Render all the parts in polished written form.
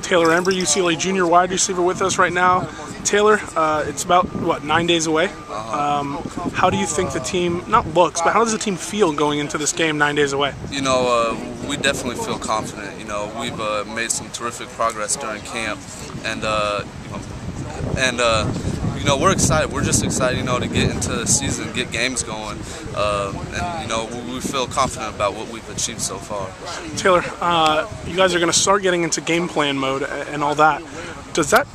Taylor Embree, UCLA junior wide receiver, with us right now. Taylor, it's about, what, 9 days away? How do you think the team, not looks, but how does the team feel going into this game 9 days away? You know, we definitely feel confident. You know, we've made some terrific progress during camp, and you know, we're excited. We're just excited, you know, to get into the season, get games going, and you know, we feel confident about what we've achieved so far. Taylor, you guys are going to start getting into game plan mode and all that. Does that,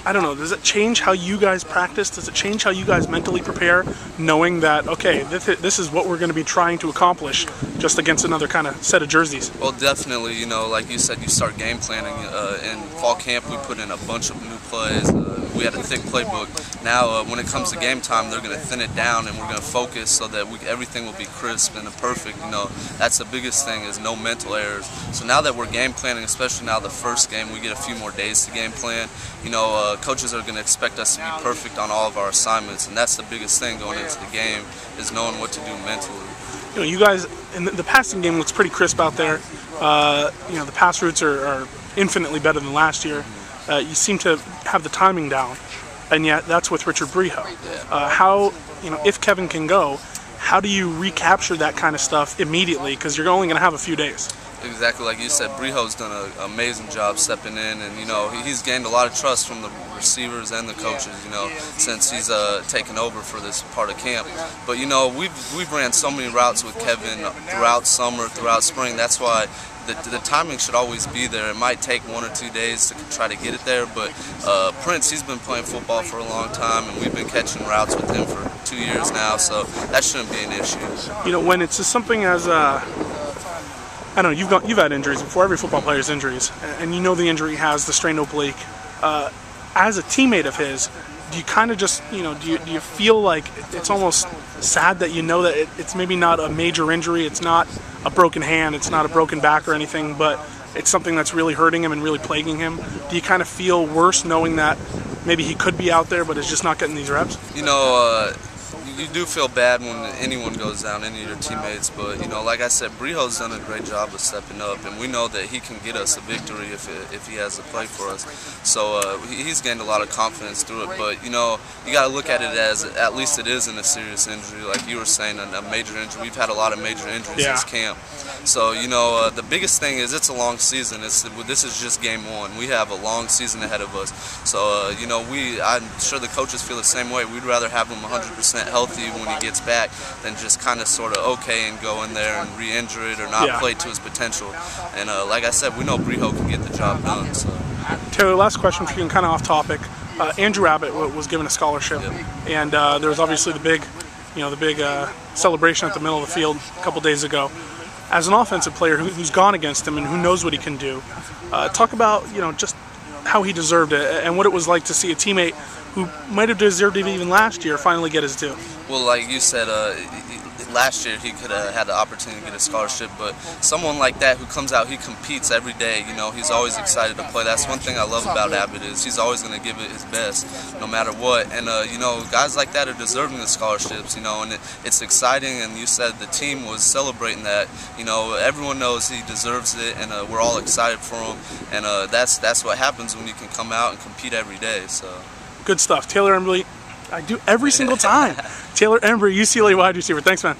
I don't know, does it change how you guys practice? Does it change how you guys mentally prepare, knowing that, okay, this is what we're going to be trying to accomplish just against another kind of set of jerseys? Well, definitely, you know, like you said, you start game planning. In fall camp, we put in a bunch of new plays. We had a thick playbook. Now, when it comes to game time, they're going to thin it down, and we're going to focus so that everything will be crisp and perfect. You know, that's the biggest thing, is no mental errors. So now that we're game planning, especially now the first game, we get a few more days to game plan. You know, coaches are going to expect us to be perfect on all of our assignments, and that's the biggest thing going into the game, is knowing what to do mentally. You know, you guys, in the passing game looks pretty crisp out there. You know, the pass routes are infinitely better than last year. You seem to have the timing down, and yet that's with Richard Breeho. How, you know, if Kevin can go, how do you recapture that kind of stuff immediately? Because you're only going to have a few days. Exactly, like you said, Breeho's done an amazing job stepping in, and you know, he's gained a lot of trust from the receivers and the coaches, you know, since he's taken over for this part of camp. But you know, we've ran so many routes with Kevin throughout summer, throughout spring. That's why the timing should always be there. It might take 1 or 2 days to try to get it there, but Prince, he's been playing football for a long time, and we've been catching routes with him for 2 years now, so that shouldn't be an issue. You know, when it's just something as I don't know, you've had injuries before. Every football player's injuries, and you know the injury he has, the strained oblique. As a teammate of his, do you kind of just, you know, do you feel like it's almost sad that you know that it's maybe not a major injury, it's not a broken hand, it's not a broken back or anything, but it's something that's really hurting him and really plaguing him? Do you kind of feel worse knowing that maybe he could be out there but is just not getting these reps? You know, you do feel bad when anyone goes down, any of your teammates, but you know, like I said, Breeho's done a great job of stepping up, and we know that he can get us a victory if he has to play for us. So he's gained a lot of confidence through it, but you know, you got to look at it as at least it isn't a serious injury, like you were saying, a major injury. We've had a lot of major injuries this camp. So you know, the biggest thing is it's a long season. This is just game one. We have a long season ahead of us. So you know, I'm sure the coaches feel the same way. We'd rather have him 100% healthy when he gets back than just kind of sort of okay and go in there and re-injure it or not play to his potential. And like I said, we know Breeho can get the job done. So. Taylor, last question for you, and kind of off topic. Andrew Abbott was given a scholarship, and there was obviously the big celebration at the middle of the field a couple days ago. As an offensive player who's gone against him and who knows what he can do, talk about, you know, just how he deserved it and what it was like to see a teammate who might have deserved it even last year finally get his due. Well, like you said, last year he could have had the opportunity to get a scholarship, but someone like that who comes out, he competes every day, you know, he's always excited to play. That's one thing I love about Abbott, is he's always going to give it his best no matter what. And you know, guys like that are deserving of scholarships, you know, and it's exciting. And you said the team was celebrating that. You know, everyone knows he deserves it, and we're all excited for him. And that's what happens when you can come out and compete every day. So good stuff. Taylor Embree, I do every single time. Taylor Embree, UCLA wide receiver. Thanks, man.